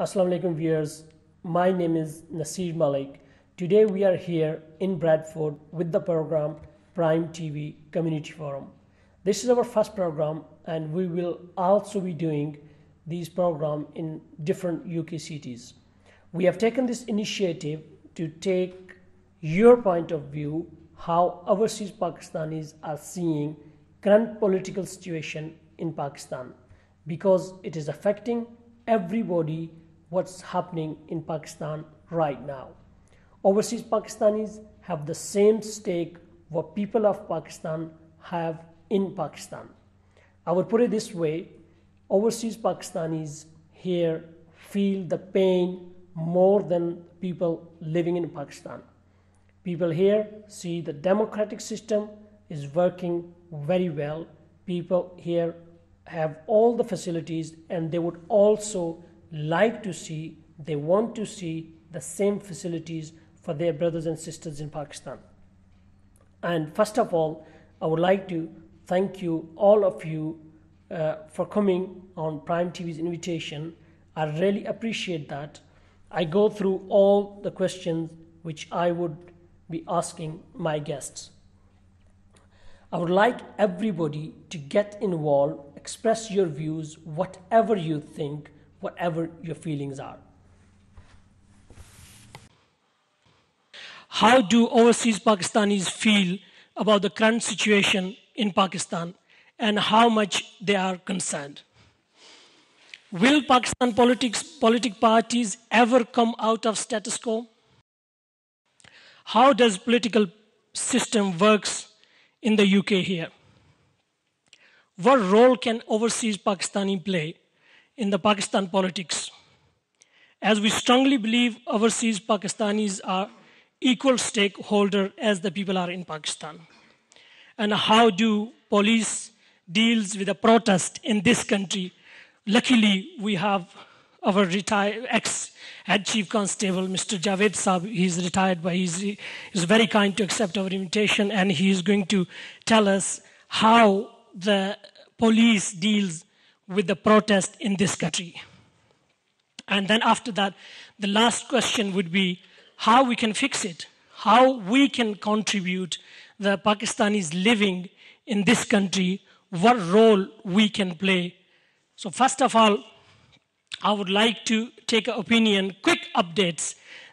Assalamu alaikum viewers, my name is Nasir Malik. Today we are here in Bradford with the program Prime TV Community Forum. This is our first program and we will also be doing these programs in different UK cities. We have taken this initiative to take your point of view how overseas Pakistanis are seeing current political situation in Pakistan, because it is affecting everybody what's happening in Pakistan right now. Overseas Pakistanis have the same stake what people of Pakistan have in Pakistan. I would put it this way, overseas Pakistanis here feel the pain more than people living in Pakistan. People here see the democratic system is working very well. People here have all the facilities and they would also like to see, they want to see the same facilities for their brothers and sisters in Pakistan. And first of all, I would like to thank you, all of you, for coming on Prime TV's invitation. I really appreciate that. I go through all the questions which I would be asking my guests. I would like everybody to get involved, express your views, whatever you think, whatever your feelings are. How do overseas Pakistanis feel about the current situation in Pakistan and how much they are concerned? Will Pakistan political parties ever come out of status quo? How does political system works in the UK here? What role can overseas Pakistani play in the Pakistan politics? As we strongly believe overseas Pakistanis are equal stakeholder as the people are in Pakistan. And how do police deals with the protest in this country? Luckily, we have our retired ex-head chief constable, Mr. Javed Saab. He's retired, but he's very kind to accept our invitation, and he's going to tell us how the police deals with the protest in this country. And then after that, the last question would be how we can fix it, how we can contribute the Pakistanis living in this country, what role we can play. So first of all, I would like to take an opinion, quick updates.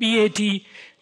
PAT,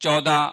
14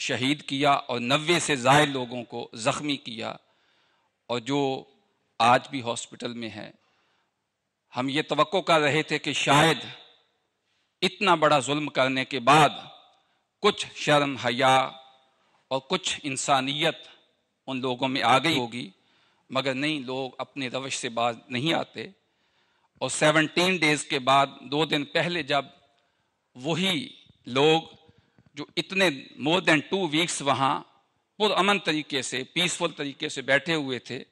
شہید کیا اور 90 سے زائد لوگوں کو زخمی کیا، اور جو آج بھی ہاسپٹل میں ہے. ہم یہ توقع کر رہے تھے کہ شاید اتنا بڑا ظلم کرنے کے بعد کچھ شرم حیا اور کچھ انسانیت ان لوگوں میں آ گئی ہوگی، مگر نہیں، لوگ اپنے روش سے باز نہیں آتے. اور 17 ڈیز کے بعد 2 دن پہلے جب وہی لوگ جو اتنے مور دین 2 ویکس وہاں پرامن طریقے سے پیسفل طریقے سے بیٹھے ہوئے تھے،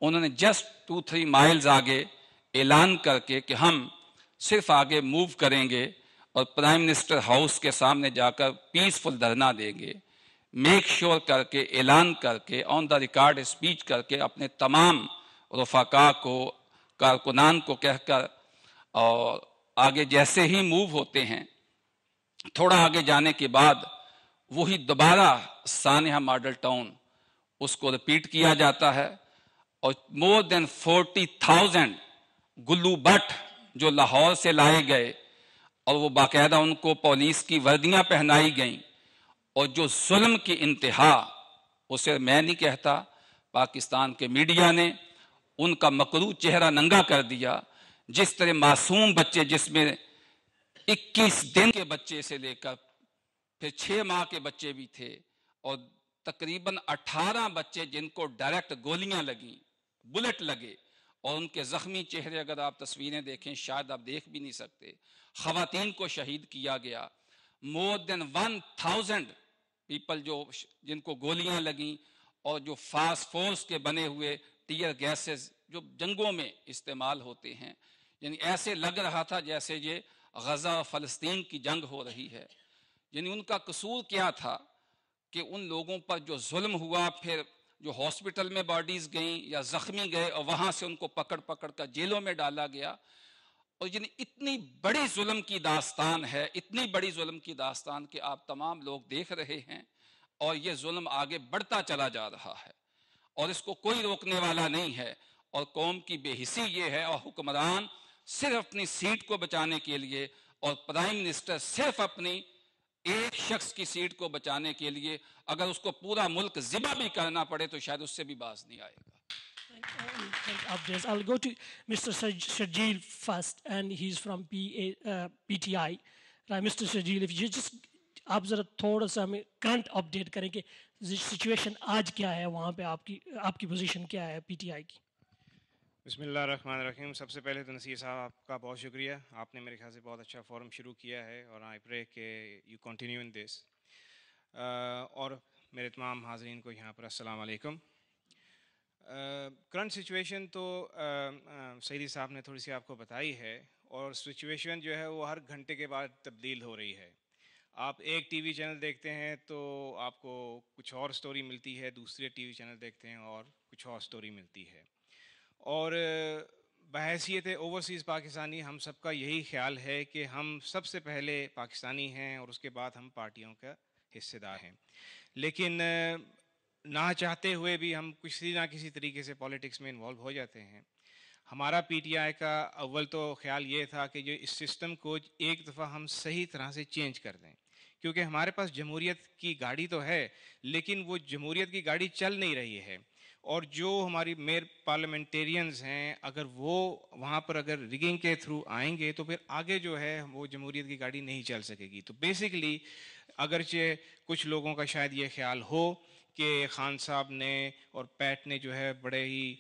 انہوں نے جسٹ 2-3 مائلز آگے اعلان کر کے کہ ہم صرف آگے موو کریں گے اور پرائم منسٹر ہاؤس کے سامنے جا کر پیسفل دھرنا دیں گے، میک شور کر کے اعلان کر کے آن دا ریکارڈ اسپیچ کر کے اپنے تمام رفقا کو کارکنان کو کہہ کر، اور آگے جیسے ہی موو ہوتے ہیں تھوڑا آگے جانے کے بعد وہی دوبارہ سانحہ ماڈل ٹاؤن اس کو ریپیٹ کیا جاتا ہے، اور مور دین 40,000 گلو بٹ جو لاہور سے لائے گئے اور وہ باقاعدہ ان کو پولیس کی وردیاں پہنائی گئیں، اور جو ظلم کی انتہا، اسے میں نہیں کہتا، پاکستان کے میڈیا نے ان کا مکروہ چہرہ ننگا کر دیا. جس طرح معصوم بچے، جس میں 21 دن کے بچے سے لے کر پھر 6 ماہ کے بچے بھی تھے، اور تقریباً 18 بچے جن کو ڈائریکٹ گولیاں لگیں، بلٹ لگے، اور ان کے زخمی چہرے اگر آپ تصویریں دیکھیں شاید آپ دیکھ بھی نہیں سکتے. خواتین کو شہید کیا گیا. مور دین 1000 پیپل جن کو گولیاں لگیں، اور جو فاسٹ فورس کے بنے ہوئے ٹیئر گیسز جو جنگوں میں استعمال ہوتے ہیں، یعنی ایسے لگ رہا تھا جیسے یہ غزہ و فلسطین کی جنگ ہو رہی ہے. یعنی ان کا قصور کیا تھا کہ ان لوگوں پر جو ظلم ہوا، پھر جو ہاسپٹل میں باڈیز گئیں یا زخمی گئے اور وہاں سے ان کو پکڑ کر جیلوں میں ڈالا گیا. اور یعنی اتنی بڑی ظلم کی داستان ہے، اتنی بڑی ظلم کی داستان کہ آپ تمام لوگ دیکھ رہے ہیں، اور یہ ظلم آگے بڑھتا چلا جا رہا ہے اور اس کو کوئی روکنے والا نہیں ہے. اور قوم کی بے حسی یہ ہے، اور حکمران صرف اپنی سیٹ کو بچانے کے لیے، اور پرائم منسٹر صرف اپنی ایک شخص کی سیٹ کو بچانے کے لیے اگر اس کو پورا ملک ذبح بھی کرنا پڑے تو شاید اس سے بھی باز نہیں آئے گا. Updates. I'll go to Mr. Shajil first, and he's from PTI. Right, Mr. Shajil, if you just آپ ذرا تھوڑا سا ہمیں کرنٹ اپڈیٹ کریں کہ سچویشن آج کیا ہے وہاں پہ، آپ کی پوزیشن کیا ہے پی ٹی آئی کی. بسم اللہ الرحمن الرحیم. سب سے پہلے تو نصیر صاحب آپ کا بہت شکریہ، آپ نے میرے خیال سے بہت اچھا فورم شروع کیا ہے، اور آئی پرے کہ یو کنٹینیو ان دس. اور میرے تمام حاضرین کو یہاں پر السلام علیکم. کرنٹ سچویشن تو سعیدی صاحب نے تھوڑی سی آپ کو بتائی ہے، اور سچویشن جو ہے وہ ہر گھنٹے کے بعد تبدیل ہو رہی ہے. آپ ایک ٹی وی چینل دیکھتے ہیں تو آپ کو کچھ اور سٹوری ملتی ہے، دوسرے ٹی وی چینل دیکھتے ہیں اور کچھ اور سٹوری ملتی ہے. اور بحیثیت اوورسیز پاکستانی ہم سب کا یہی خیال ہے کہ ہم سب سے پہلے پاکستانی ہیں اور اس کے بعد ہم پارٹیوں کا حصے دار ہیں. لیکن نہ چاہتے ہوئے بھی ہم کسی نہ کسی طریقے سے پالیٹکس میں انوالو ہو جاتے ہیں. ہمارا پی ٹی آئی کا اول تو خیال یہ تھا کہ جو اس سسٹم کو ایک دفعہ ہم صحیح طرح سے چینج کر دیں، کیونکہ ہمارے پاس جمہوریت کی گاڑی تو ہے لیکن وہ جمہوریت کی گاڑی چل نہیں رہی ہے. اور جو ہماری میئر پارلیمنٹیرینز ہیں، اگر وہ وہاں پر اگر ریگنگ کے تھرو آئیں گے تو پھر آگے جو ہے وہ جمہوریت کی گاڑی نہیں چل سکے گی. تو بیسکلی اگرچہ کچھ لوگوں کا شاید یہ خیال ہو کہ خان صاحب نے اور پیٹ نے جو ہے بڑے ہی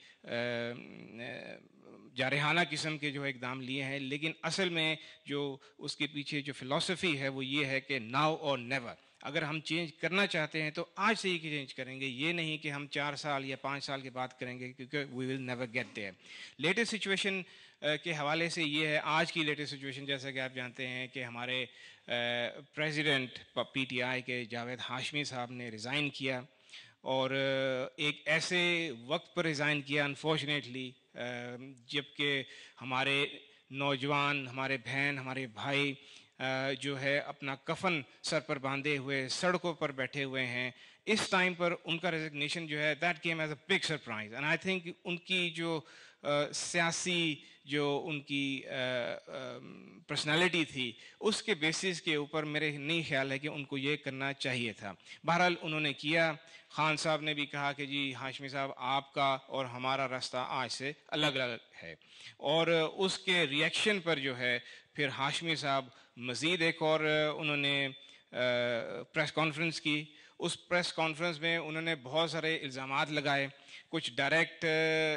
جارحانہ قسم کے جو اقدام لیے ہیں، لیکن اصل میں جو اس کے پیچھے جو فلسفی ہے وہ یہ ہے کہ ناؤ اور نیور. اگر ہم چینج کرنا چاہتے ہیں تو آج سے ہی چینج کریں گے، یہ نہیں کہ ہم 4 سال یا 5 سال کے بعد کریں گے، کیونکہ we will never get there. Latest situation کے حوالے سے یہ ہے، آج کی لیٹسٹ سچویشن جیسا کہ آپ جانتے ہیں کہ ہمارے پریزیڈنٹ پی ٹی آئی کے جاوید ہاشمی صاحب نے ریزائن کیا، اور ایک ایسے وقت پر ریزائن کیا انفارچونیٹلی جب کہ ہمارے نوجوان، ہمارے بہن، ہمارے بھائی جو ہے اپنا کفن سر پر باندھے ہوئے سڑکوں پر بیٹھے ہوئے ہیں. اس ٹائم پر ان کا ریزگنیشن جو ہے that came as a big surprise. And I think in کی جو سیاسی جو ان کی پرسنالٹی تھی اس کے بیسس کے اوپر میرے نہیں خیال ہے کہ ان کو یہ کرنا چاہیے تھا. بہرحال انہوں نے کیا. خان صاحب نے بھی کہا کہ جی ہاشمی صاحب آپ کا اور ہمارا راستہ آج سے الگ الگ ہے, اور اس کے ریئیکشن پر جو ہے پھر ہاشمی صاحب مزید ایک اور انہوں نے پریس کانفرنس کی. اس پریس کانفرنس میں انہوں نے بہت سارے الزامات لگائے, کچھ ڈائریکٹ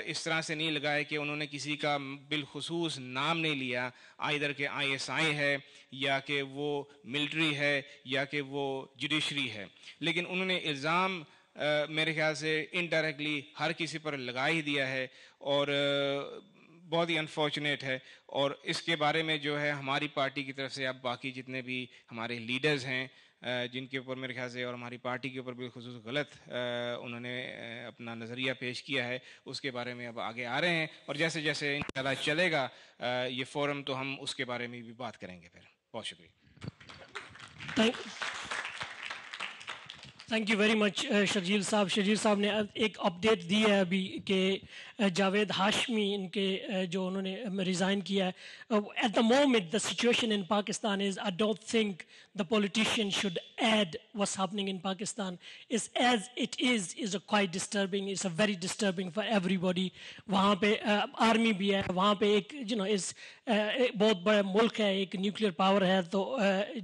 اس طرح سے نہیں لگائے کہ انہوں نے کسی کا بالخصوص نام نہیں لیا, آئیدر کہ آئی ایس آئی ہے یا کہ وہ ملٹری ہے یا کہ وہ جوڈیشری ہے, لیکن انہوں نے الزام میرے خیال سے انڈائریکٹلی ہر کسی پر لگا ہی دیا ہے, اور بہت ہی انفارچونیٹ ہے. اور اس کے بارے میں جو ہے ہماری پارٹی کی طرف سے اب باقی جتنے بھی ہمارے لیڈرز ہیں جن کے اوپر میرے خیال سے اور ہماری پارٹی کے اوپر بالخصوص غلط انہوں نے اپنا نظریہ پیش کیا ہے, اس کے بارے میں اب آگے آ رہے ہیں, اور جیسے جیسے انشاءاللہ چلے گا یہ فورم تو ہم اس کے بارے میں بھی بات کریں گے. پھر بہت شکریہ. تھینک یو ویری مچ شرجیل صاحب. شرجیل صاحب نے ایک اپڈیٹ دی ہے ابھی کہ جاوید ہاشمی ان کے جو انہوں نے ریزائن کیا ہے. At the moment the situation in Pakistan is I don't think the politician should add what's happening in Pakistan is as it is a quite disturbing, is a very disturbing for everybody. وہاں پہ army بھی ہے, وہاں پہ ایک از بہت بڑا ملک ہے, ایک نیوکلیئر پاور ہے, تو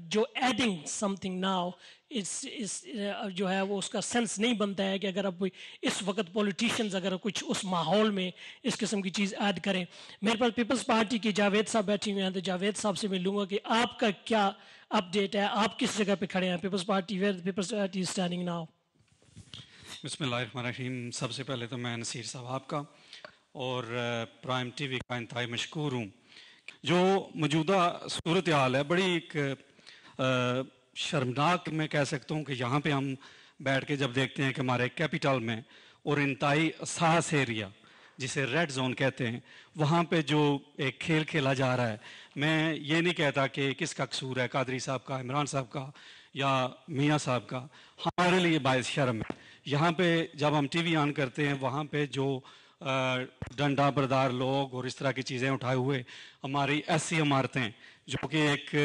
جو ایڈنگ سم تھنگ ناؤ اس جو ہے وہ اس کا سینس نہیں بنتا ہے کہ اگر اب اس وقت پولیٹیشینز اگر کچھ اس ماحول میں اس قسم کی چیز ایڈ کریں. میرے پاس پیپلز پارٹی کے جاوید صاحب بیٹھے ہوئے ہیں, تو جاوید صاحب سے میں لوں گا کہ آپ کا کیا اپڈیٹ ہے, آپ کس جگہ پہ کھڑے ہیں People's Party, where People's Party is standing now. بسم اللہ الرحمن الرحیم. سب سے پہلے تو میں نصیر صاحب آپ کا اور پرائم ٹی وی کا انتہائی مشکور ہوں. جو موجودہ صورتحال ہے بڑی ایک شرمناک میں کہہ سکتا ہوں کہ یہاں پہ ہم بیٹھ کے جب دیکھتے ہیں کہ ہمارے کیپٹل میں اور انتہائی حساس ایریا جسے ریڈ زون کہتے ہیں, وہاں پہ جو ایک کھیل کھیلا جا رہا ہے, میں یہ نہیں کہتا کہ کس کا قصور ہے, قادری صاحب کا, عمران صاحب کا یا میاں صاحب کا, ہمارے لیے باعث شرم ہے. یہاں پہ جب ہم ٹی وی آن کرتے ہیں وہاں پہ جو ڈنڈا بردار لوگ اور اس طرح کی چیزیں اٹھائے ہوئے ہماری ایسی عمارتیں جو کہ ایک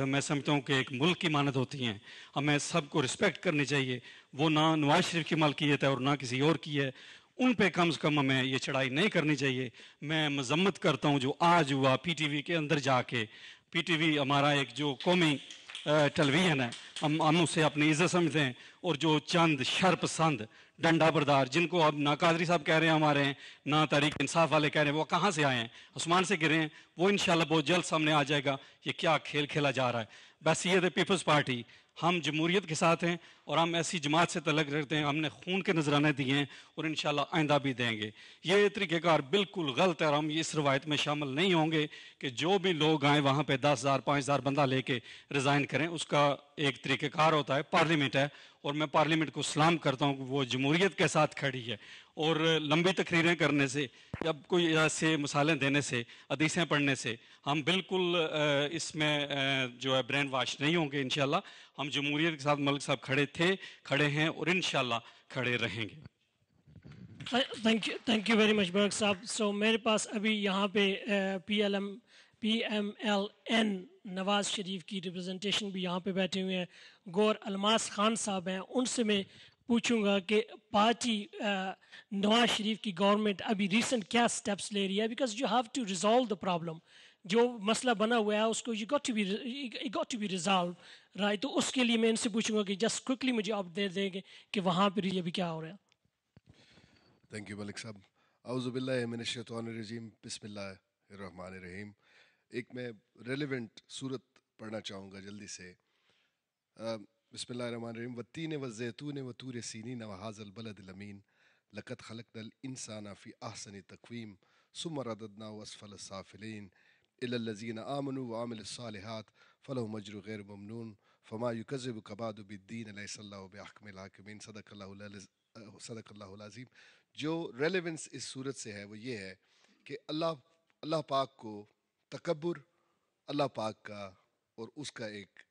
میں سمجھتا ہوں کہ ایک ملک کی مانند ہوتی ہیں, ہمیں سب کو رسپیکٹ کرنی چاہیے. وہ نہ نواز شریف کی ملکیت ہے اور نہ کسی اور کی ہے, ان پہ کم سے کم ہمیں یہ چڑھائی نہیں کرنی چاہیے. میں مذمت کرتا ہوں جو آج ہوا پی ٹی وی کے اندر جا کے. پی ٹی وی ہمارا ایک جو قومی ٹیلی ویژن ہے, ہم اسے اپنی عزت سمجھتے ہیں, اور جو چند شرپسند ڈنڈا بردار جن کو اب نہ قادری صاحب کہہ رہے ہیں ہمارے ہیں, نہ تحریک انصاف والے کہہ رہے ہیں, وہ کہاں سے آئے ہیں, آسمان سے گرے ہیں, وہ انشاءاللہ بہت جلد سامنے آ جائے گا یہ کیا کھیل کھیلا جا رہا ہے. بس یہ پیپلز پارٹی, ہم جمہوریت کے ساتھ ہیں اور ہم ایسی جماعت سے تعلق رکھتے ہیں, ہم نے خون کے نذرانے دیے ہیں اور انشاءاللہ آئندہ بھی دیں گے. یہ طریقہ کار بالکل غلط ہے اور ہم اس روایت میں شامل نہیں ہوں گے کہ جو بھی لوگ آئیں وہاں پہ 10,000 5,000 بندہ لے کے ریزائن کریں. اس کا ایک طریقہ کار ہوتا ہے, پارلیمنٹ ہے, اور میں پارلیمنٹ کو سلام کرتا ہوں کہ وہ جمہوریت کے ساتھ کھڑی ہے. اور لمبی تقریریں کرنے سے, جب کوئی ایسے مثالیں دینے سے, حدیثیں پڑھنے سے ہم بالکل اس میں جو ہے برین واش نہیں ہوں گے. انشاءاللہ ہم جمہوریت کے ساتھ ملک صاحب کھڑے تھے, کھڑے ہیں اور انشاءاللہ کھڑے رہیں گے. تھینک یو ویری مچ برق صاحب. سو میرے پاس ابھی یہاں پہ P M L N Nawaz Sharif کی ریپرزنٹیشن بھی یہاں پہ بیٹھے ہوئے ہیں. گور الماس خان صاحب ہیں, ان سے میں پوچھوں گا کہ پارٹی نواز شریف کی گورنمنٹ ابھی ریسنٹ کیا سٹیپس لے رہی ہے, because you have to resolve the problem. جو مسئلہ بنا ہوا ہے اس کو you got to be resolve right. تو اس کے لیے میں ان سے پوچھوں گا کہ جسٹ کوئکلی مجھے آپ دے دیں گے کہ وہاں پہ ابھی کیا ہو رہا ہے. تھینک یو ملک صاحب. اعوذ باللہ من الشیطان الرجیم, بسم اللہ الرحمن الرحیم. ایک میں ریلیونٹ صورت پڑھنا چاہوں گا جلدی سے. بسم اللہ الرحمن الرحیم. والتین والزیتون وطور سینین وہذا البلد الامین لقد خلقنا الانسان فی احسن تقویم ثم رددناه اسفل السافلین الی الذین آمنوا وعملوا الصالحات فلهم اجر غیر ممنون فما یکذبک بعد بالدین الیس اللہ بأحکم الحاکمین. صدق اللہ العظیم. جو ریلیونس اس صورت سے ہے وہ یہ ہے کہ اللہ پاک کو تکبر اللہ پاک کا اور اس کا ایک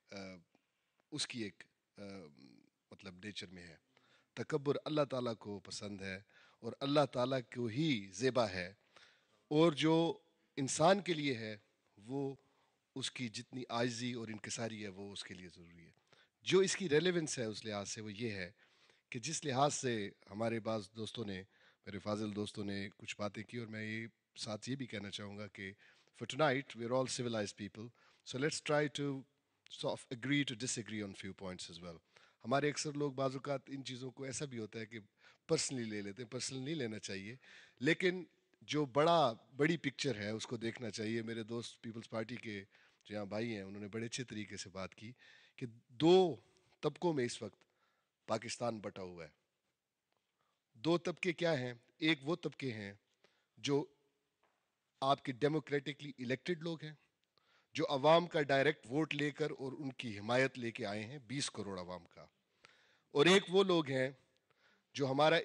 اس کی ایک مطلب نیچر میں ہے. تکبر اللہ تعالیٰ کو پسند ہے اور اللہ تعالیٰ کو ہی زیبا ہے. اور جو انسان کے لیے ہے وہ اس کی جتنی عاجزی اور انکساری ہے وہ اس کے لیے ضروری ہے. جو اس کی ریلیونس ہے اس لحاظ سے وہ یہ ہے کہ جس لحاظ سے ہمارے بعض دوستوں نے, میرے فاضل دوستوں نے کچھ باتیں کی, اور میں یہ ساتھ یہ بھی کہنا چاہوں گا کہ for tonight we're all civilized people, so let's try to sort of agree to disagree on few points as well. ہمارے اکثر لوگ بعض اوقات ان چیزوں کو ایسا بھی ہوتا ہے کہ پرسنلی لے لیتے ہیں. پرسنلی نہیں لینا چاہیے, لیکن جو بڑی پکچر ہے اس کو دیکھنا چاہیے. میرے دوست پیپلز پارٹی کے جو یہاں بھائی ہیں انہوں نے بڑے اچھے طریقے سے بات کی کہ 2 طبقوں میں اس وقت پاکستان بٹا ہوا ہے. 2 طبقے کیا ہیں؟ ایک وہ طبقے ہیں جو آپ کے ڈیموکریٹکلی الیکٹڈ لوگ ہیں, جو عوام کا ڈائریکٹ ووٹ لے کر اور ان کی حمایت لے کے آئے ہیں 20 کروڑ عوام کا. اور ایک وہ لوگ ہیں جو ہمارا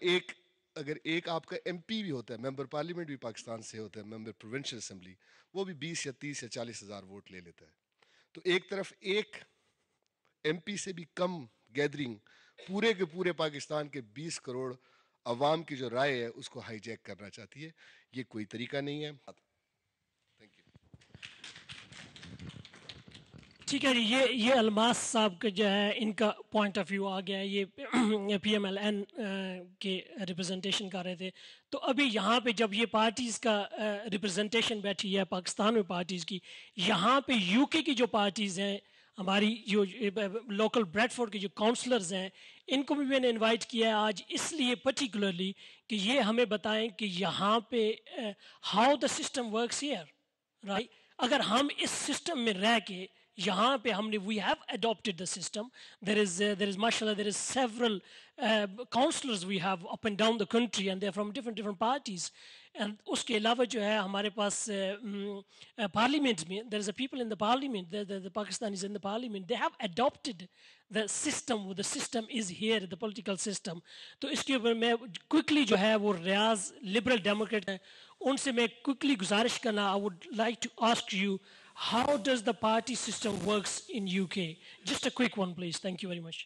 اگر ایک آپ کا ایم پی بھی ہوتا ہے, ممبر پارلیمنٹ بھی پاکستان سے ہوتا ہے, ممبر پروونشل اسمبلی, وہ بھی 20 یا 30 یا 40 ہزار ووٹ لے لیتا ہے. تو ایک طرف ایک ایم پی سے بھی کم گیدرنگ پورے کے پورے پاکستان کے 20 کروڑ عوام کی جو رائے ہے اس کو ہائی جیک کرنا چاہتی ہے. یہ کوئی طریقہ نہیں ہے. ٹھیک ہے جی, یہ الماس صاحب کا جو ہے ان کا پوائنٹ آف ویو آ گیا ہے. یہ پی ایم ایل این کے ریپرزنٹیشن کر رہے تھے. تو ابھی یہاں پہ جب یہ پارٹیز کا ریپرزنٹیشن بیٹھی ہے پاکستان میں پارٹیز کی, یہاں پہ یو کے کی جو پارٹیز ہیں, ہماری جو لوکل بریڈ فورڈ کے جو کاؤنسلرز ہیں, ان کو بھی میں نے انوائٹ کیا ہے آج اس لیے پرٹیکولرلی کہ یہ ہمیں بتائیں کہ یہاں پہ how the system works here, right. اگر ہم اس سسٹم میں رہ کے یہاں پہ ہم نے we have adopted the system, there is ماشاء اللہ there is several councillors we have up and down the country and they from different parties. And اس کے علاوہ جو ہے ہمارے پاس پارلیمنٹ میں there is a people in the parliament, the Pakistanis in the parliament, they have adopted the system is here, the political system. تو اس کے اوپر میں کوئکلی جو ہے وہ ریاض لبرل ڈیموکریٹ ہیں, ان سے میں کوئکلی گزارش کرنا, I would like to ask you how does the party system works in UK? Just a quick one please. Thank you very much.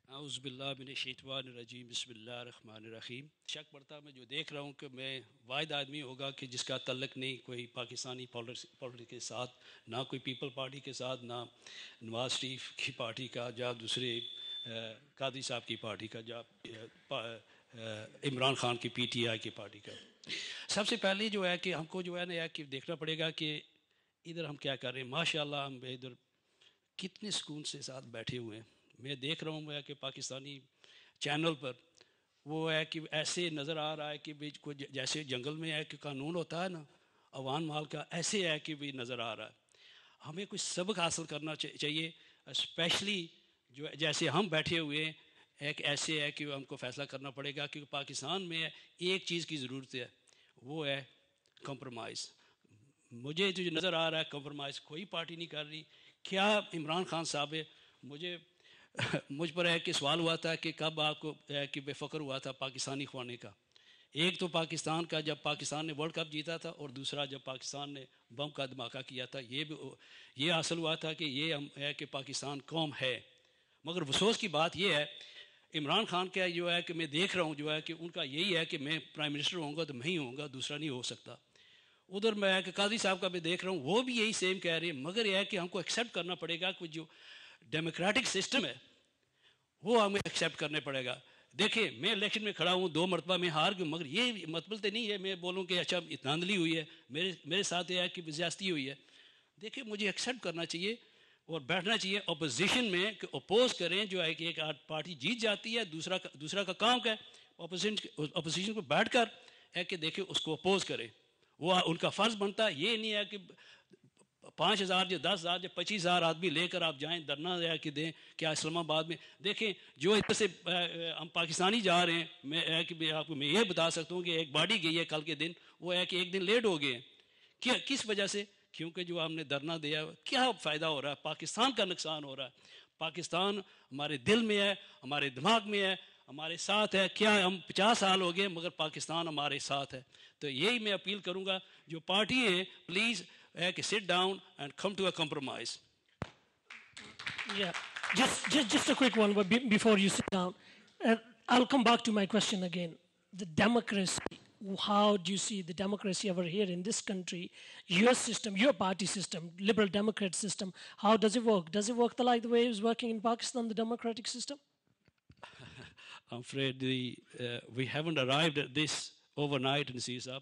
اعوذ باللہ من الشیطان الرجیم, بسم اللہ الرحمن الرحیم. شک پڑتا میں جو دیکھ رہا ہوں کہ میں واحد آدمی ہوگا کہ جس کا تعلق نہیں کوئی پاکستانی پالیٹکس کے ساتھ, نہ کوئی پیپل پارٹی کے ساتھ, نہ نواز شریف کی پارٹی کا, یا دوسرے قادری صاحب کی پارٹی کا, یا عمران خان کی پی ٹی آئی کی پارٹی کا. سب سے پہلے جو ہے کہ ہم کو جو ہے نا کہ دیکھنا پڑے گا کہ ادھر ہم کیا کر رہے ہیں. ماشاء اللہ ہم ادھر کتنے سکون سے ساتھ بیٹھے ہوئے ہیں. میں دیکھ رہا ہوں میں کہ پاکستانی چینل پر وہ ہے کہ ایسے نظر آ رہا ہے کہ جیسے جنگل میں ہے کہ قانون ہوتا ہے نا عوام مال کا, ایسے ہے کہ بھی نظر آ رہا ہے. ہمیں کچھ سبق حاصل کرنا چاہیے, اسپیشلی جو جیسے ہم بیٹھے ہوئے ہیں ایک ایسے ہے کہ ہم کو فیصلہ کرنا پڑے گا کہ پاکستان میں ایک چیز کی ضرورت ہے, وہ ہے کمپرومائز. مجھے جو نظر آ رہا ہے کمپرومائز کوئی پارٹی نہیں کر رہی. کیا عمران خان صاحب ہے, مجھ پر ہے کہ سوال ہوا تھا کہ کب آپ کو ہے کہ بے فخر ہوا تھا پاکستانی ہونے کا. ایک تو پاکستان کا جب پاکستان نے ورلڈ کپ جیتا تھا, اور دوسرا جب پاکستان نے بم کا دھماکہ کیا تھا. یہ حاصل ہوا تھا کہ یہ ہم ہے کہ پاکستان قوم ہے. مگر افسوس کی بات یہ ہے عمران خان کا جو ہے کہ میں دیکھ رہا ہوں جو ہے کہ ان کا یہی ہے کہ میں پرائم منسٹر ہوں گا تو میں ہی ہوں گا, دوسرا نہیں ہو سکتا. ادھر میں کہ قاضی صاحب کا بھی دیکھ رہا ہوں وہ بھی یہی سیم کہہ رہے ہیں. مگر یہ ہے کہ ہم کو ایکسیپٹ کرنا پڑے گا کہ جو ڈیموکریٹک سسٹم ہے وہ ہمیں ایکسیپٹ کرنے پڑے گا. دیکھیں میں الیکشن میں کھڑا ہوں 2 مرتبہ میں ہار گیا, مگر یہ مطلب تو نہیں ہے میں بولوں کہ اچھا دھاندلی ہوئی ہے میرے ساتھ, یہ ہے کہ زیادتی ہوئی ہے. دیکھیں مجھے ایکسیپٹ کرنا چاہیے اور بیٹھنا چاہیے اپوزیشن میں کہ اپوز کریں. جو ہے کہ ایک پارٹی جیت جاتی ہے, دوسرا کا کام کیا ہے اپوزیشن کو بیٹھ کر ہے کہ دیکھیں اس کو اپوز کریں. وہ ان کا فرض بنتا ہے. یہ نہیں ہے کہ 5,000 یا 10,000 یا 25,000 آدمی لے کر آپ جائیں دھرنا کہ دیں. کیا اسلام آباد میں دیکھیں جو ادھر سے ہم پاکستانی جا رہے ہیں, میں کہ آپ کو میں یہ بتا سکتا ہوں کہ ایک گاڑی گئی ہے کل کے دن, وہ ہے کہ ایک دن لیٹ ہو گئے ہیں. کس وجہ سے؟ کیونکہ جو ہم نے دھرنا دیا کیا فائدہ ہو رہا ہے؟ پاکستان کا نقصان ہو رہا ہے. پاکستان ہمارے دل میں ہے, ہمارے دماغ میں ہے, ہمارے ساتھ ہے. کیا ہم 50 سال ہو گئے مگر پاکستان ہمارے ساتھ ہے. تو یہی میں اپیل کروں گا جو پارٹی ہیں please sit down and come to a compromise. Yeah, just a quick one before you sit down. I'll come back to my question again. The democracy how do you see the democracy over here in this country? Your system, your party system, liberal democrat system, how does it work? Does it work like the way it was working in Pakistan, the democratic system? I'm afraid we haven't arrived at this overnight, Nasir Saab.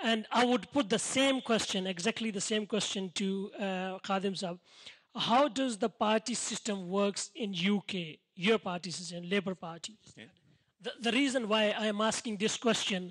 and I would put the same question, exactly the same question to Khadim Saab. How does the party system works in UK, your party system, Labour Party? Yeah. The reason why I am asking this question,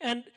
and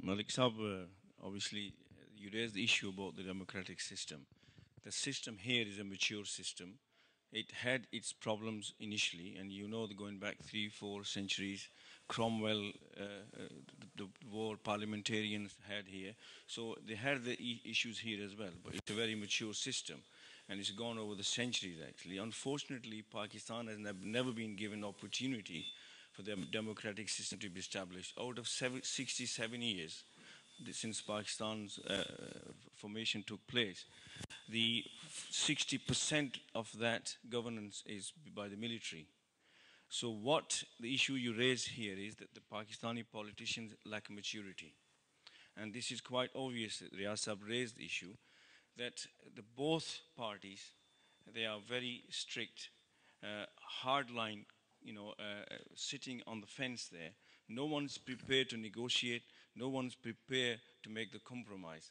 Malik Saab, obviously you raised the issue about the democratic system. The system here is a mature system. It had its problems initially, and you know, going back 3-4 centuries, Cromwell, the war parliamentarians had here. So they had the issues here as well, but it's a very mature system, and it's gone over the centuries actually. Unfortunately, Pakistan has never been given opportunity for the democratic system to be established. Out of 67 years, since Pakistan's formation took place, the 60% of that governance is by the military. So what the issue you raise here is that the Pakistani politicians lack maturity. And this is quite obvious. Riaz Saab raised the issue that both parties, they are very strict, hardline, sitting on the fence there. No one's prepared to negotiate. No one's prepared to make the compromise.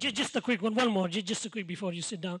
Just a quick one more, just a quick before you sit down.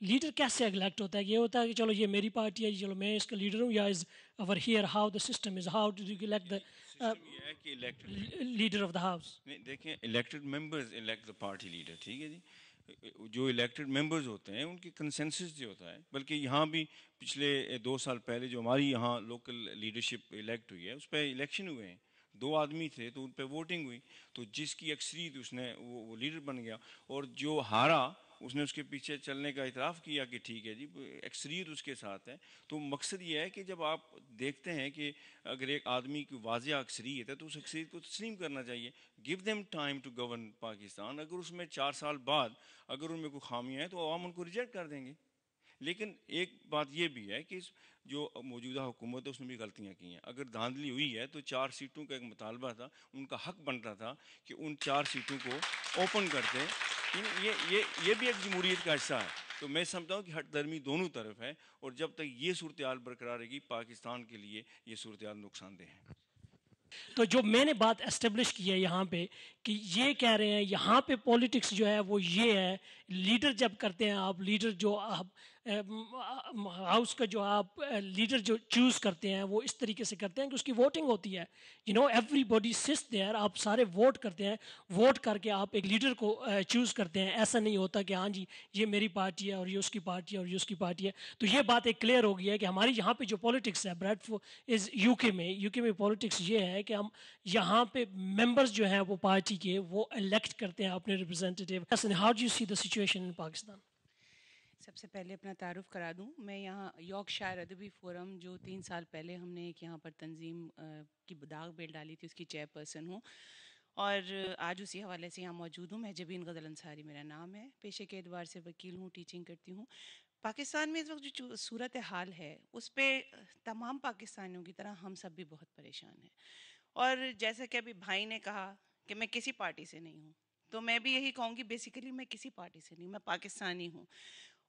Leader کیسے elect ہوتا ہے؟ یہ ہوتا ہے کہ چلو یہ میری پارٹی ہے، چلو میں اس کا لیڈر ہوں، یا is over here how the system is, how do you elect system یہ ہے کہ elected leader of the house? نہیں دیکھیں elected members elect the party leader, ٹھیک ہے جی. جو الیکٹڈ ممبرز ہوتے ہیں ان کی کنسنسس جو ہوتا ہے، بلکہ یہاں بھی پچھلے 2 سال پہلے جو ہماری یہاں لوکل لیڈرشپ الیکٹ ہوئی ہے اس پہ الیکشن ہوئے ہیں، 2 آدمی تھے تو ان پہ ووٹنگ ہوئی، تو جس کی اکثریت اس نے وہ لیڈر بن گیا، اور جو ہارا اس نے اس کے پیچھے چلنے کا اعتراف کیا کہ ٹھیک ہے جی اکثریت اس کے ساتھ ہے. تو مقصد یہ ہے کہ جب آپ دیکھتے ہیں کہ اگر ایک آدمی کی واضح اکثریت ہے تو اس اکثریت کو تسلیم کرنا چاہیے. Give them time to govern Pakistan. اگر اس میں 4 سال بعد اگر ان میں کوئی خامیاں ہیں تو عوام ان کو ریجیکٹ کر دیں گے. لیکن ایک بات یہ بھی ہے کہ جو موجودہ حکومت ہے اس نے بھی غلطیاں کی ہیں. اگر دھاندلی ہوئی ہے تو 4 سیٹوں کا ایک مطالبہ تھا، ان کا حق بنتا تھا کہ ان 4 سیٹوں کو اوپن کرتے. یہ بھی ایک جمہوریت کا حصہ ہے. تو میں سمجھتا ہوں کہ ہٹ درمی دونوں طرف ہے، اور جب تک یہ صورتحال برقرار رہے گی پاکستان کے لیے یہ صورتحال نقصان دہ ہے. تو جو میں نے بات اسٹیبلش کی ہے یہاں پہ کہ یہ کہہ رہے ہیں یہاں پہ پولیٹکس جو ہے وہ یہ ہے، لیڈر جب کرتے ہیں آپ، لیڈر جو آپ ہاؤس کا جو آپ لیڈر جو چوز کرتے ہیں وہ اس طریقے سے کرتے ہیں کہ اس کی ووٹنگ ہوتی ہے. You know everybody sits there, آپ سارے ووٹ کرتے ہیں، ووٹ کر کے آپ ایک لیڈر کو چوز کرتے ہیں. ایسا نہیں ہوتا کہ ہاں جی یہ میری پارٹی ہے اور یہ اس کی پارٹی ہے اور یہ اس کی پارٹی ہے. تو یہ بات ایک کلیئر ہو گئی ہے کہ ہماری یہاں پہ جو پولیٹکس ہے بریڈفورڈ از یو کے میں پولیٹکس یہ ہے کہ ہم یہاں پہ ممبرز جو ہیں وہ پارٹی کے وہ الیکٹ کرتے ہیں اپنے representative. How do you see the situation in Pakistan? سب سے پہلے اپنا تعارف کرا دوں، میں یہاں یارک شائر ادبی فورم جو 3 سال پہلے ہم نے ایک یہاں پر تنظیم کی داغ بیل ڈالی تھی اس کی چیئر پرسن ہوں، اور آج اسی حوالے سے یہاں موجود ہوں. میں جبین غزل انصاری میرا نام ہے، پیشے کے اعتبار سے وکیل ہوں، ٹیچنگ کرتی ہوں. پاکستان میں اس وقت جو صورت حال ہے اس پہ تمام پاکستانیوں کی طرح ہم سب بھی بہت پریشان ہیں. اور جیسا کہ ابھی بھائی نے کہا کہ میں کسی پارٹی سے نہیں ہوں، تو میں بھی یہی کہوں گی بیسیکلی میں کسی پارٹی سے نہیں، میں پاکستانی ہوں.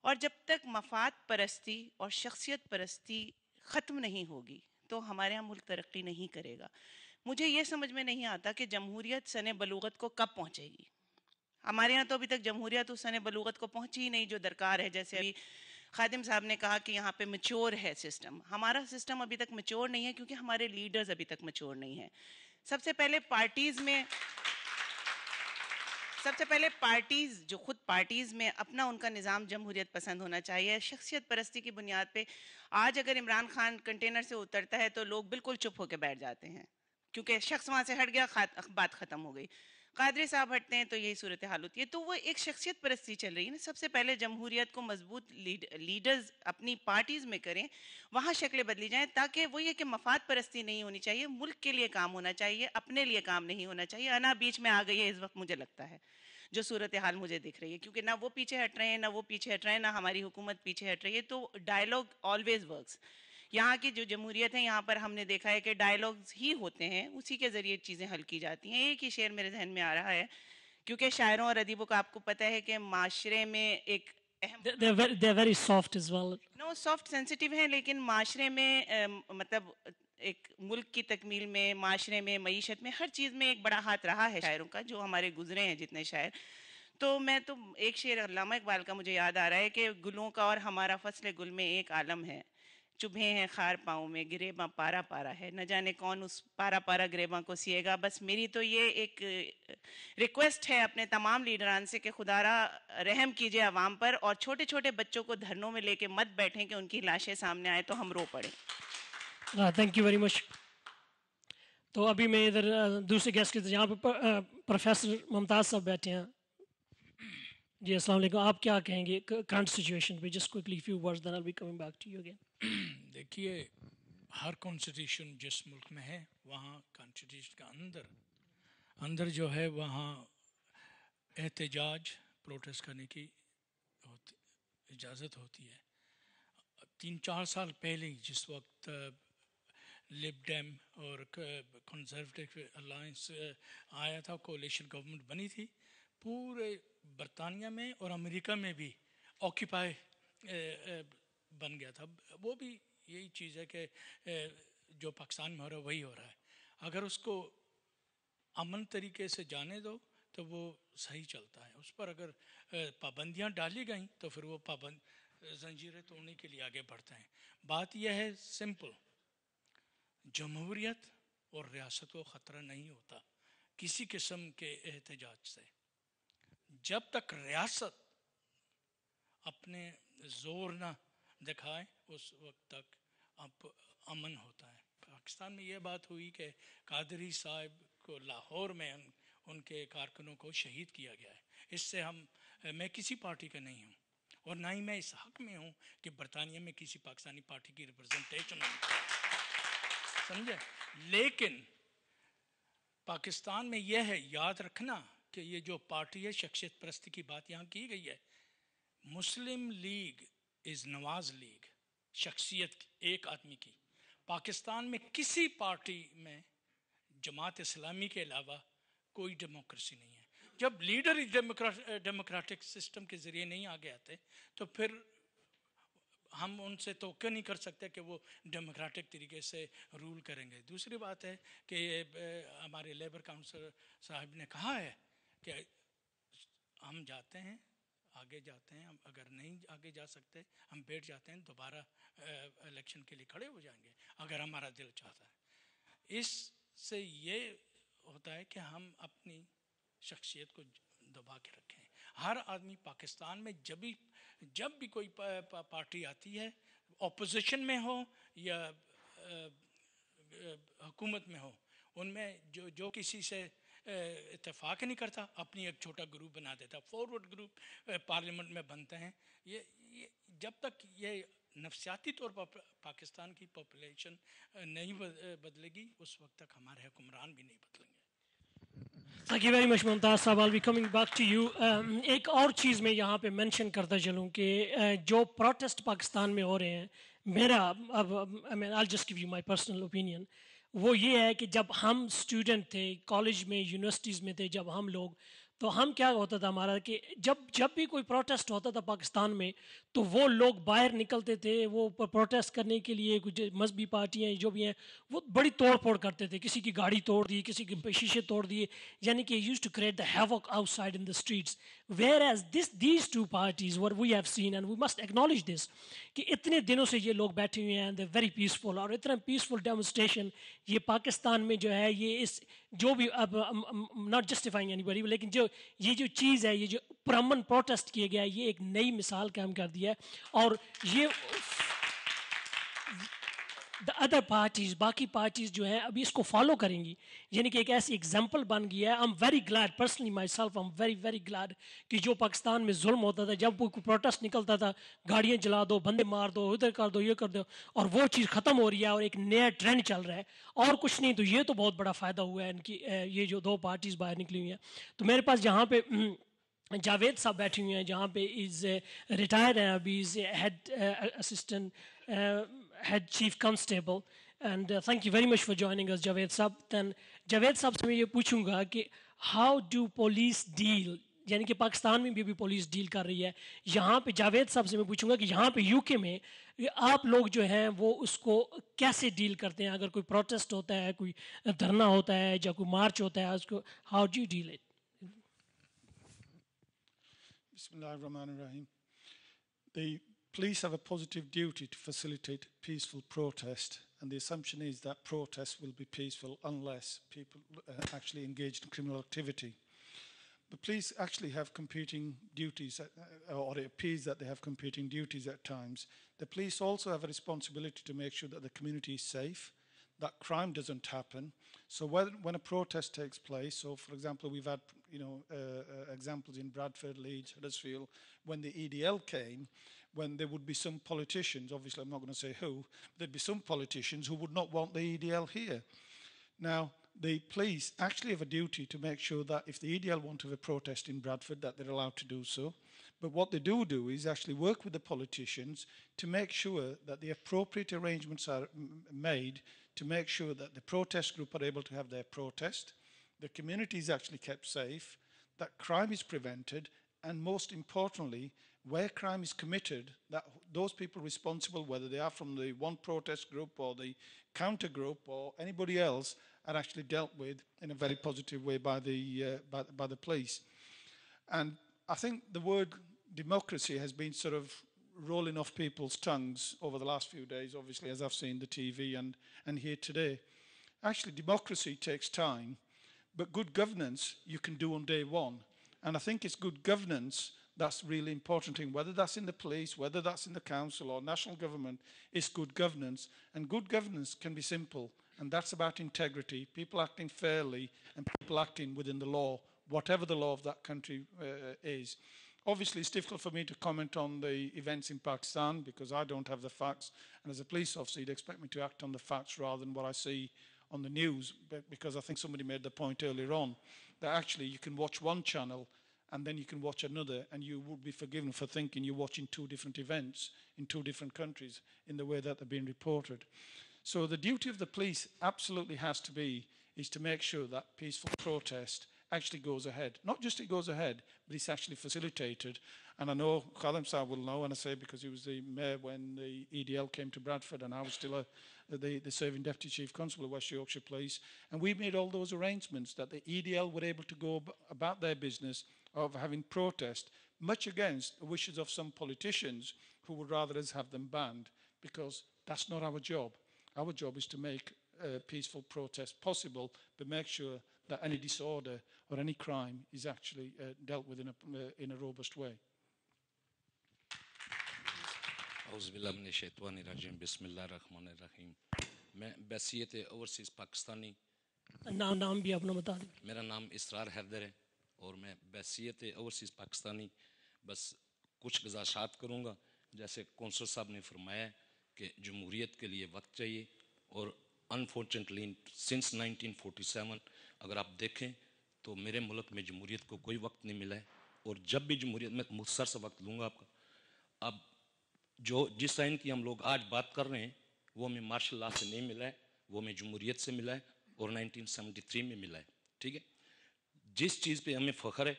اور جب تک مفاد پرستی اور شخصیت پرستی ختم نہیں ہوگی تو ہمارے یہاں ملک ترقی نہیں کرے گا. مجھے یہ سمجھ میں نہیں آتا کہ جمہوریت سن بلوغت کو کب پہنچے گی. ہمارے یہاں تو ابھی تک جمہوریت اس سن بلوغت کو پہنچی ہی نہیں جو درکار ہے. جیسے ابھی خادم صاحب نے کہا کہ یہاں پہ میچور ہے سسٹم، ہمارا سسٹم ابھی تک میچور نہیں ہے کیونکہ ہمارے لیڈرز ابھی تک میچور نہیں ہیں. سب سے پہلے پارٹیز جو خود پارٹیز میں اپنا ان کا نظام جمہوریت پسند ہونا چاہیے. شخصیت پرستی کی بنیاد پہ آج اگر عمران خان کنٹینر سے اترتا ہے تو لوگ بالکل چپ ہو کے بیٹھ جاتے ہیں کیونکہ شخص وہاں سے ہٹ گیا، بات ختم ہو گئی. قادری صاحب ہٹتے ہیں تو یہی صورتحال ہوتی ہے. تو وہ ایک شخصیت پرستی چل رہی ہے نا. سب سے پہلے جمہوریت کو مضبوط لیڈرز اپنی پارٹیز میں کریں، وہاں شکلیں بدلی جائیں، تاکہ وہ یہ کہ مفاد پرستی نہیں ہونی چاہیے، ملک کے لیے کام ہونا چاہیے، اپنے لیے کام نہیں ہونا چاہیے. انا بیچ میں آ گئی ہے اس وقت مجھے لگتا ہے جو صورتحال مجھے دکھ رہی ہے، کیونکہ نہ وہ پیچھے ہٹ رہے ہیں نہ وہ پیچھے ہٹ رہے ہیں، نہ ہماری حکومت پیچھے ہٹ رہی ہے. تو ڈائیلاگ آلویز ورکس. یہاں کی جو جمہوریت ہے یہاں پر ہم نے دیکھا ہے کہ ڈائیلاگز ہی ہوتے ہیں، اسی کے ذریعے چیزیں حل کی جاتی ہیں. ایک ہی شعر میرے ذہن میں آ رہا ہے کیونکہ شاعروں اور ادیبوں کا آپ کو پتہ ہے کہ معاشرے میں ایک اہم they're very soft as well. نو سافٹ سینسیٹیو ہیں، لیکن معاشرے میں مطلب ایک ملک کی تکمیل میں، معاشرے میں، معیشت میں، ہر چیز میں ایک بڑا ہاتھ رہا ہے شاعروں کا، جو ہمارے گزرے ہیں جتنے شاعر. تو میں تو ایک شعر علامہ اقبال کا مجھے یاد آ رہا ہے کہ گلوں کا اور ہمارا فصل گل میں ایک عالم ہے، چبھے ہیں خار پاؤں میں گریباں پارا پارا ہے، نہ جانے کون اس پارا پارا گریباں کو سیے گا. بس میری تو یہ ایک ریکویسٹ ہے اپنے تمام لیڈران سے کہ خدا را رحم کیجئے عوام پر، اور چھوٹے چھوٹے بچوں کو دھرنوں میں لے کے مت بیٹھیں کہ ان کی لاشیں سامنے آئے تو ہم رو پڑیں. تھینک یو ویری مچ. تو ابھی میں ادھر دوسرے گیسٹ کے یہاں پہ پروفیسر ممتاز صاحب بیٹھے ہیں. جی السلام علیکم. آپ کیا کہیں گے کرنٹ سچویشن پہ؟ Just quickly few words then I will be coming back to you again. دیکھیے ہر کانسٹیٹیوشن جس ملک میں ہے وہاں کانسٹیٹیوشن کا اندر جو ہے وہاں احتجاج پروٹیسٹ کرنے کی اجازت ہوتی ہے. 3-4 سال پہلے جس وقت لب ڈیم اور کنزرویٹو الائنس آیا تھا، کولیشن گورنمنٹ بنی تھی، پورے برطانیہ میں اور امریکہ میں بھی آکیپائی بن گیا تھا. وہ بھی یہی چیز ہے کہ جو پاکستان میں ہو رہا ہے وہی ہو رہا ہے. اگر اس کو امن طریقے سے جانے دو تو وہ صحیح چلتا ہے. اس پر اگر پابندیاں ڈالی گئیں تو پھر وہ زنجیریں توڑنے کے لیے آگے بڑھتے ہیں. بات یہ ہے سمپل، جمہوریت اور ریاست کو خطرہ نہیں ہوتا کسی قسم کے احتجاج سے. جب تک ریاست اپنے زور نہ دکھائے اس وقت تک اب امن ہوتا ہے. پاکستان میں یہ بات ہوئی کہ قادری صاحب کو لاہور میں ان کے کارکنوں کو شہید کیا گیا ہے. اس سے میں کسی پارٹی کا نہیں ہوں اور نہ ہی میں اس حق میں ہوں کہ برطانیہ میں کسی پاکستانی پارٹی کی ریپرزنٹیشن ہو، سمجھے. لیکن پاکستان میں یہ ہے یاد رکھنا کہ یہ جو پارٹی ہے شخصیت پرستی کی بات یہاں کی گئی ہے. مسلم لیگ از نواز لیگ، شخصیت ایک آدمی کی. پاکستان میں کسی پارٹی میں جماعت اسلامی کے علاوہ کوئی ڈیموکریسی نہیں ہے. جب لیڈر ڈیموکریٹک سسٹم کے ذریعے نہیں آگے آتے تو پھر ہم ان سے توقع نہیں کر سکتے کہ وہ ڈیموکریٹک طریقے سے رول کریں گے. دوسری بات ہے کہ ہمارے لیبر کاؤنسلر صاحب نے کہا ہے کہ ہم جاتے ہیں آگے جاتے ہیں، اگر نہیں آگے جا سکتے ہم بیٹھ جاتے ہیں، دوبارہ الیکشن کے لیے کھڑے ہو جائیں گے اگر ہمارا دل چاہتا ہے. اس سے یہ ہوتا ہے کہ ہم اپنی شخصیت کو دبا کے رکھیں. ہر آدمی پاکستان میں جب بھی کوئی پارٹی آتی ہے، اپوزیشن میں ہو یا حکومت میں ہو، ان میں جو کسی سے اتفاق نہیں کرتا اپنی ایک چھوٹا گروپ بنا دیتا. فارورڈ گروپ پارلیمنٹ میں بنتے ہیں. یہ جب تک یہ نفسیاتی طور پر پاکستان کی پاپولیشن نہیں بدلے گی اس وقت تک ہمارے حکمران بھی نہیں بدلیں گے. Thank you very much Mumtaz صاحب. I'll be coming back to you. ایک اور چیز میں یہاں پہ مینشن کرتا چلوں کہ جو پروٹیسٹ پاکستان میں ہو رہے ہیں، میرا اب I'll just give you my personal opinion، وہ یہ ہے کہ جب ہم اسٹوڈنٹ تھے کالج میں یونیورسٹیز میں تھے، جب ہم لوگ، تو ہم کیا ہوتا تھا ہمارا کہ جب بھی کوئی پروٹیسٹ ہوتا تھا پاکستان میں تو وہ لوگ باہر نکلتے تھے، وہ پروٹیسٹ کرنے کے لیے کچھ مذہبی پارٹیاں جو بھی ہیں وہ بڑی توڑ پھوڑ کرتے تھے. کسی کی گاڑی توڑ دی، کسی کے شیشے توڑ دیے، یعنی کہ use to create the havoc outside in the streets. Where is these two parties what we have seen and we must acknowledge this کہ اتنے دنوں سے یہ لوگ بیٹھے ہوئے ہیں they're very peaceful، اور اتنا پیسفل ڈیمونسٹریشن یہ پاکستان میں جو ہے یہ اس جو بھی اب ناٹ جسٹیفائنگ اینی باڈی، لیکن یہ جو چیز ہے، یہ جو پرامن پروٹیسٹ کیا گیا ہے، یہ ایک نئی مثال قائم کر دیا ہے. اور یہ the other parties، باقی پارٹیز جو ہیں ابھی اس کو فالو کریں گی، یعنی کہ ایک ایسی ایگزامپل بن گیا ہے. I'm very glad personally myself I'm very glad کہ جو پاکستان میں ظلم ہوتا تھا، جب کوئی پروٹیسٹ نکلتا تھا گاڑیاں جلا دو، بندے مار دو، ادھر کر دو، یہ کر دو، اور وہ چیز ختم ہو رہی ہے اور ایک نیا ٹرینڈ چل رہا ہے. اور کچھ نہیں تو یہ تو بہت بڑا فائدہ ہوا ہے ان کی، یہ جو دو پارٹیز باہر نکلی ہوئی ہیں. تو میرے پاس یہاں پہ جاوید صاحب بیٹھے ہوئے ہیں، جہاں پہ از ریٹائر ہیں ابھی، is head assistant head chief constable. And thank you very much for joining us Javed sahib. Then Javed صاحب سے میں یہ پوچھوں گا کہ ہاؤ ڈو پولیس ڈیل، یعنی کہ پاکستان میں بھی پولیس ڈیل کر رہی ہے، یہاں پہ جاوید صاحب سے میں پوچھوں گا کہ یہاں پہ یو کے میں آپ لوگ جو ہیں وہ اس کو کیسے ڈیل کرتے ہیں؟ اگر کوئی پروٹیسٹ ہوتا ہے، کوئی دھرنا ہوتا ہے یا کوئی مارچ ہوتا ہے، اس کو how do you deal it? Bismillah ar-Rahman ar-Rahim. The police have a positive duty to facilitate peaceful protest, and the assumption is that protests will be peaceful unless people actually engage in criminal activity. The police actually have competing duties, or it appears that they have competing duties at times. The police also have a responsibility to make sure that the community is safe, that crime doesn't happen. So when a protest takes place, so for example we've had examples in Bradford, Leeds, Huddersfield, when the EDL came, when there would be some politicians, obviously I'm not going to say who, but there'd be some politicians who would not want the EDL here. Now the police actually have a duty to make sure that if the EDL want to have a protest in Bradford, that they're allowed to do so. But what they do is actually work with the politicians to make sure that the appropriate arrangements are made to make sure that the protest group are able to have their protest, the community is actually kept safe, that crime is prevented, and most importantly, where crime is committed, that those people responsible, whether they are from the one protest group or the counter group or anybody else, are actually dealt with in a very positive way by the police. And I think the word democracy has been sort of rolling off people's tongues over the last few days, obviously, as I've seen the TV and here today. Actually, democracy takes time, but good governance you can do on day one. And I think it's good governance that's really important thing, whether that's in the police, whether that's in the council or national government, it's good governance. And good governance can be simple, and that's about integrity, people acting fairly and people acting within the law, whatever the law of that country is. Obviously, it's difficult for me to comment on the events in Pakistan because I don't have the facts. And as a police officer, you'd expect me to act on the facts rather than what I see on the news, because I think somebody made the point earlier on that actually you can watch one channel and then you can watch another, and you would be forgiven for thinking you're watching two different events in two different countries in the way that they're being reported. So the duty of the police absolutely has to be is to make sure that peaceful protest actually goes ahead. Not just it goes ahead, but it's actually facilitated. And I know Khalim Saab will know, and I say because he was the mayor when the EDL came to Bradford, and I was still the serving Deputy Chief Constable of West Yorkshire Police. And we made all those arrangements that the EDL were able to go about their business of having protest, much against the wishes of some politicians who would rather us have them banned, because that's not our job. Our job is to make peaceful protest possible, but make sure that any disorder or any crime is actually dealt with in a robust way. میں بحثیت overseas Pakistani نام بھی اپنا بتا دیں. میرا نام اسرار حیدر ہے اور میں بحثیت اوورسیز پاکستانی بس کچھ گزارشات کروں گا. جیسے کونسل صاحب نے فرمایا کہ جمہوریت کے لیے وقت چاہیے، اور انفارچونیٹلی سنس 1947 اگر آپ دیکھیں تو میرے ملک میں جمہوریت کو کوئی وقت نہیں ملا ہے. اور جب بھی جمہوریت میں مختصر سا وقت لوں گا آپ کا، اب جو جس لائن کی ہم لوگ آج بات کر رہے ہیں وہ ہمیں مارشل لا سے نہیں ملا ہے، وہ ہمیں جمہوریت سے ملا ہے اور 1973 میں ملا ہے. ٹھیک ہے، جس چیز پہ ہمیں فخر ہے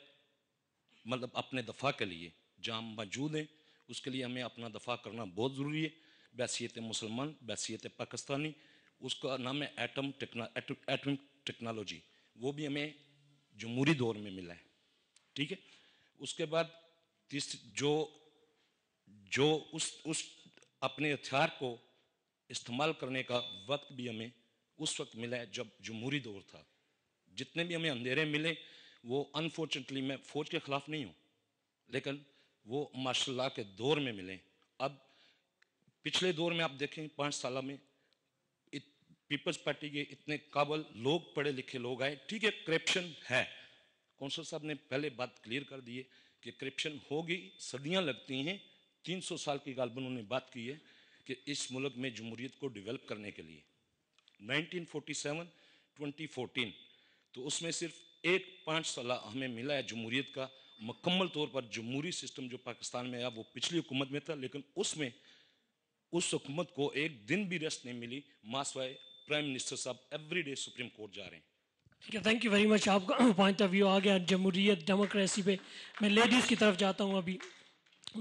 مطلب اپنے دفاع کے لیے جہاں ہم موجود ہیں اس کے لیے ہمیں اپنا دفاع کرنا بہت ضروری ہے. بحثیت مسلمان، بحثیت پاکستانی، اس کا نام ہے ایٹم ٹیکنالوجی، وہ بھی ہمیں جمہوری دور میں ملا ہے. ٹھیک ہے، اس کے بعد جو اس اپنے ہتھیار کو استعمال کرنے کا وقت بھی ہمیں اس وقت ملا ہے جب جمہوری دور تھا. جتنے بھی ہمیں اندھیرے ملے وہ انفارچونیٹلی میں فوج کے خلاف نہیں ہوں، لیکن وہ مارشل لا کے دور میں ملے. اب پچھلے دور میں آپ دیکھیں 5 سالہ میں پیپلز پارٹی کے اتنے قابل لوگ، پڑھے لکھے لوگ آئے. ٹھیک ہے، کرپشن ہے، کونسل صاحب نے پہلے بات کلیئر کر دی ہے کہ کرپشن ہوگی، صدیاں لگتی ہیں، 300 سال کی غالباً انہوں نے بات کی ہے کہ اس ملک میں جمہوریت کو ڈیولپ کرنے کے لیے 1947 2014 تو اس میں صرف 5 سالہ ہمیں ملا ہے جمہوریت کا. مکمل طور پر جمہوری سسٹم جو پاکستان میں ہے وہ پچھلی حکومت میں تھا، لیکن اس حکومت کو ایک دن بھی ریسٹ نہیں ملی، ماسوائے پرائم منسٹر صاحب ایوری ڈے سپریم کورٹ جا رہے ہیں. ٹھیک ہے، تھینک یو ویری مچ. آپ کا پوائنٹ آف ویو آ گیا جمہوریت ڈیموکریسی پہ. میں لیڈیز کی طرف جاتا ہوں ابھی،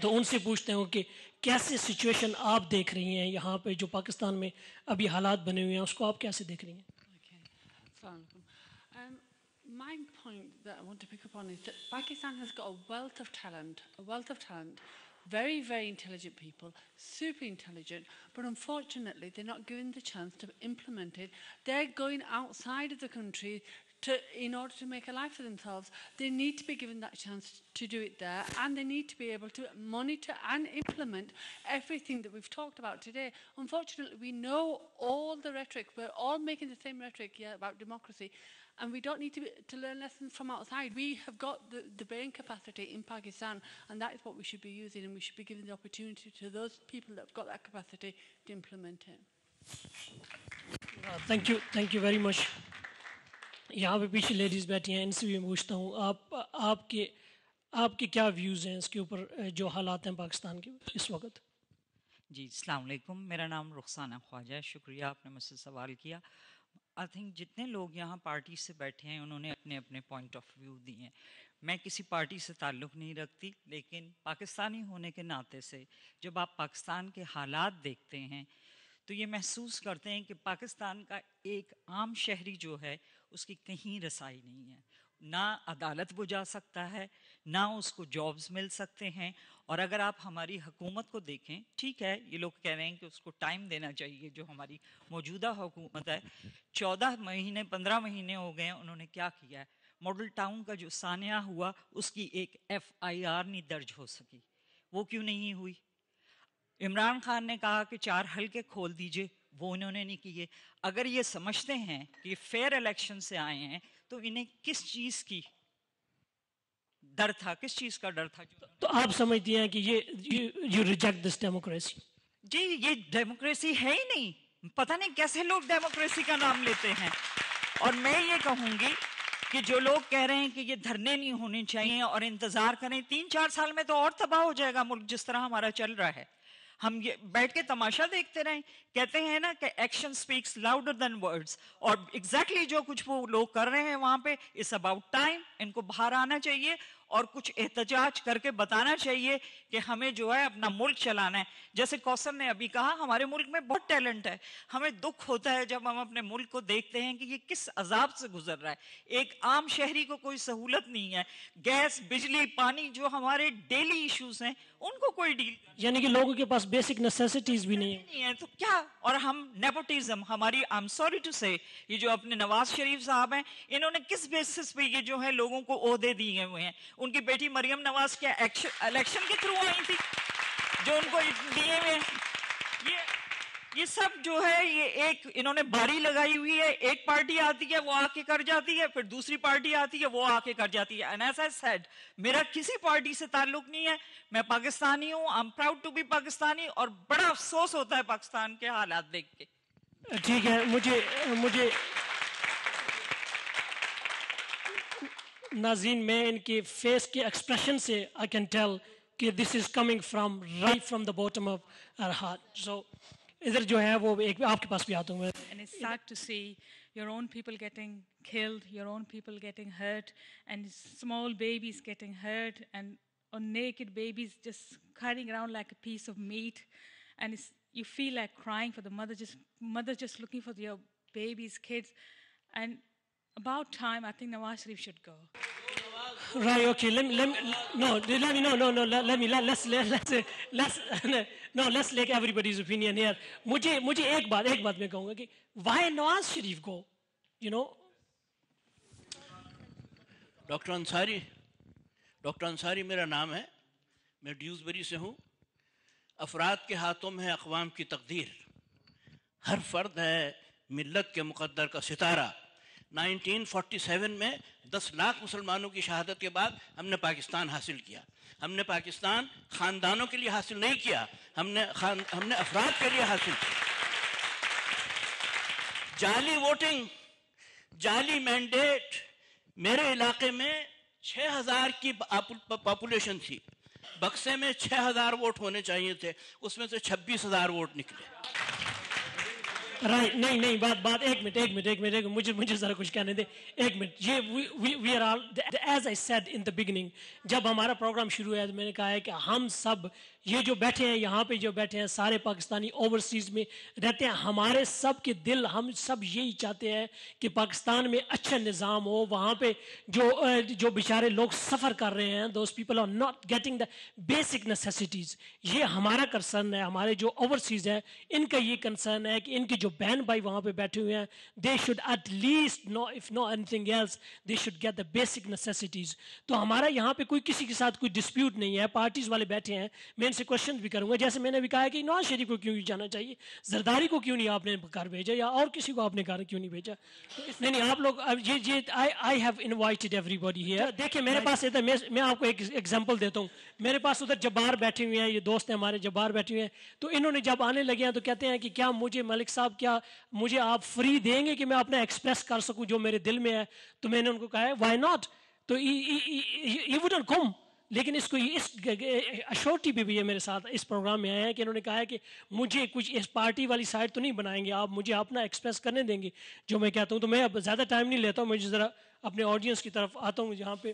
تو ان سے پوچھتے ہوں کہ کیسے سچویشن آپ دیکھ رہی ہیں یہاں پہ جو پاکستان میں ابھی حالات بنے ہوئے ہیں، اس کو آپ کیسے دیکھ رہی ہیں؟ My point that I want to pick up on is that Pakistan has got a wealth of talent, very, very intelligent people, super intelligent, but unfortunately they're not given the chance to implement it. They're going outside of the country in order to make a life for themselves. They need to be given that chance to do it there, and they need to be able to monitor and implement everything that we've talked about today. Unfortunately, we know all the rhetoric. We're all making the same rhetoric here about democracy, and we don't need to learn lessons from outside. We have got the brain capacity in Pakistan, and that is what we should be using, and we should be giving the opportunity to those people that have got that capacity to implement it. Thank you very much. یہاں پہ پیچھے ladies بیٹھی ہیں، ان سے بھی پوچھتا ہوں آپ کے کیا ویوز ہیں اس کے اوپر جو حالات ہیں پاکستان کے اس وقت. جی السلام علیکم، میرا نام رخسانہ خواجہ ہے. شکریہ آپ نے مجھ سے سوال کیا. آئی تھنک جتنے لوگ یہاں پارٹی سے بیٹھے ہیں انہوں نے اپنے اپنے پوائنٹ آف ویو دیے ہیں. میں کسی پارٹی سے تعلق نہیں رکھتی، لیکن پاکستانی ہونے کے ناطے سے جب آپ پاکستان کے حالات دیکھتے ہیں تو یہ محسوس کرتے ہیں کہ پاکستان کا ایک عام شہری جو ہے اس کی کہیں رسائی نہیں ہے، نہ عدالت وہ جا سکتا ہے، نہ اس کو جابز مل سکتے ہیں. اور اگر آپ ہماری حکومت کو دیکھیں، ٹھیک ہے یہ لوگ کہہ رہے ہیں کہ اس کو ٹائم دینا چاہیے، جو ہماری موجودہ حکومت ہے 14 مہینے 15 مہینے ہو گئے ہیں، انہوں نے کیا کیا ہے؟ ماڈل ٹاؤن کا جو سانحہ ہوا اس کی ایک FIR نہیں درج ہو سکی. وہ کیوں نہیں ہوئی؟ عمران خان نے کہا کہ 4 حلقے کھول دیجئے، وہ انہوں نے نہیں کیے. اگر یہ سمجھتے ہیں کہ یہ فیئر الیکشن سے آئے ہیں تو انہیں کس چیز کی ڈر تھا، کس چیز کا ڈر تھا؟ تو آپ سمجھتی ہیں کہ you reject this democracy؟ جی یہ ڈیموکریسی ہے ہی نہیں، پتہ نہیں کیسے لوگ ڈیموکریسی کا نام لیتے ہیں. اور میں یہ کہوں گی کہ جو لوگ کہہ رہے ہیں کہ یہ دھرنے نہیں ہونے چاہیے اور انتظار کریں، 3-4 سال میں تو اور تباہ ہو جائے گا ملک جس طرح ہمارا چل رہا ہے. ہم یہ بیٹھ کے تماشا دیکھتے رہیں. کہتے ہیں نا کہ action specs louder than words, اور ایگزیکٹلی جو کچھ وہ لوگ کر رہے ہیں وہاں پہ، اٹس اباؤٹ ٹائم ان کو باہر آنا چاہیے اور کچھ احتجاج کر کے بتانا چاہیے کہ ہمیں جو ہے اپنا ملک چلانا ہے. جیسے کوثر نے ابھی کہا ہمارے ملک میں بہت ٹیلنٹ ہے، ہمیں دکھ ہوتا ہے جب ہم اپنے ملک کو دیکھتے ہیں کہ یہ کس عذاب سے گزر رہا ہے. ایک عام شہری کو کوئی سہولت نہیں ہے، گیس بجلی پانی جو ہمارے ڈیلی ایشوز ہیں ان کو کوئی ڈیل، یعنی کہ لوگوں کے پاس بیسک نیسیسٹیز بھی نہیں ہے تو کیا. اور ہم نیپوٹزم، ہماری I'm sorry to say، یہ جو اپنے نواز شریف صاحب ہیں انہوں نے کس بیسس پہ یہ جو ہے لوگوں کو عہدے دیے ہوئے ہیں؟ ان کی بیٹی مریم نواز کیا الیکشن کے تھرو آئی تھی جو ان کو دیے ہوئے ہیں؟ یہ سب جو ہے یہ ایک انہوں نے باری لگائی ہوئی ہے. ایک پارٹی آتی ہے وہ آ کے کر جاتی ہے، پھر دوسری پارٹی آتی ہے وہ آ کے کر جاتی ہے. And as I said، میرا کسی پارٹی سے تعلق نہیں ہے، میں پاکستانی ہوں، I'm proud to be Pakistani, اور بڑا افسوس ہوتا ہے پاکستان کے حالات دیکھ کے. ٹھیک ہے، مجھے ناظرین میں ان کے فیس کے ایکسپریشن سے I can tell کہ this is coming from right from the bottom of our heart. So ادھر جو ہے وہ ایک آپ کے پاس بھی آتا ہوں میں. And it's sad to see your own people getting killed, your own people getting hurt, and small babies getting hurt, and or naked babies just carrying around like a piece of meat, and you feel like crying for the mother just looking for your babies, kids. And about time, I think Nawaz Sharif should go. Right, okay, let's take everybody's opinion here. مجھے ایک بات میں کہوں گا کہ why Nawaz Sharif کو doctor Ansari میرا نام ہے، میں ڈیوزبری سے ہوں. افراد کے ہاتھوں میں ہے اقوام کی تقدیر، ہر فرد ہے ملت کے مقدر کا ستارہ. 1947 میں 10 لاکھ مسلمانوں کی شہادت کے بعد ہم نے پاکستان حاصل کیا. ہم نے پاکستان خاندانوں کے لیے حاصل نہیں کیا، ہم نے افراد کے لیے حاصل کیا. جعلی ووٹنگ، جعلی مینڈیٹ. میرے علاقے میں 6000 کی پاپولیشن تھی، بکسے میں 6000 ووٹ ہونے چاہیے تھے، اس میں سے 26000 ووٹ نکلے. رائٹ، نہیں بات ایک منٹ مجھے ذرا کچھ کہنے دیں. ایک منٹ. یہ we are all as I said in the beginning, جب ہمارا پروگرام شروع ہوا تو میں نے کہا ہے کہ ہم سب یہ جو بیٹھے ہیں یہاں پہ جو بیٹھے ہیں سارے پاکستانی اوورسیز میں رہتے ہیں، ہمارے سب کے دل ہم سب یہی چاہتے ہیں کہ پاکستان میں اچھا نظام ہو. وہاں پہ جو بیچارے لوگ سفر کر رہے ہیں، those people are not getting the basic necessities. یہ ہمارا کنسرن ہے، ہمارے جو اوورسیز ہیں ان کا یہ کنسرن ہے کہ ان کی جو بہن بھائی وہاں پہ بیٹھے ہوئے ہیں they should at least know of know anything else they should get the basic necessities. تو ہمارا یہاں پہ کوئی کسی کے ساتھ کوئی ڈسپیوٹ نہیں ہے. پارٹیز والے بیٹھے ہیں، میں ان سے کوشچن بھی کروں گا، جیسے میں نے بھی کہا کہ نواز شریف کو کیوں جانا چاہیے، زرداری کو کیوں نہیں آپ نے گھر بھیجا، یا اور کسی کو آپ نے گھر کیوں نہیں بھیجا. نہیں آپ لوگ I have invited everybody here. دیکھیں میرے پاس ادھر میں آپ کو ایک ایگزامپل دیتا ہوں. میرے پاس ادھر جبار بیٹھے ہوئے ہیں، یہ دوست ہیں ہمارے جبار بیٹھے ہوئے ہیں. تو انہوں نے جب آنے لگے ہیں تو کہتے ہیں کہ کیا مجھے ملک صاحب کیا مجھے آپ فری دیں گے کہ میں اپنا ایکسپریس کر سکوں جو میرے دل میں ہے. تو میں نے ان کو کہا ہے وائی ناٹ. تو یہ وڈنٹ کم. لیکن اس کو اس اشورٹی پہ بھی ہے میرے ساتھ اس پروگرام میں آئے ہیں کہ انہوں نے کہا ہے کہ مجھے کچھ اس پارٹی والی سائڈ تو نہیں بنائیں گے آپ، مجھے اپنا ایکسپریس کرنے دیں گے جو میں کہتا ہوں. تو میں اب زیادہ ٹائم نہیں لیتا ہوں، میں زیادہ اپنے آڈینس کی طرف آتا ہوں جہاں پہ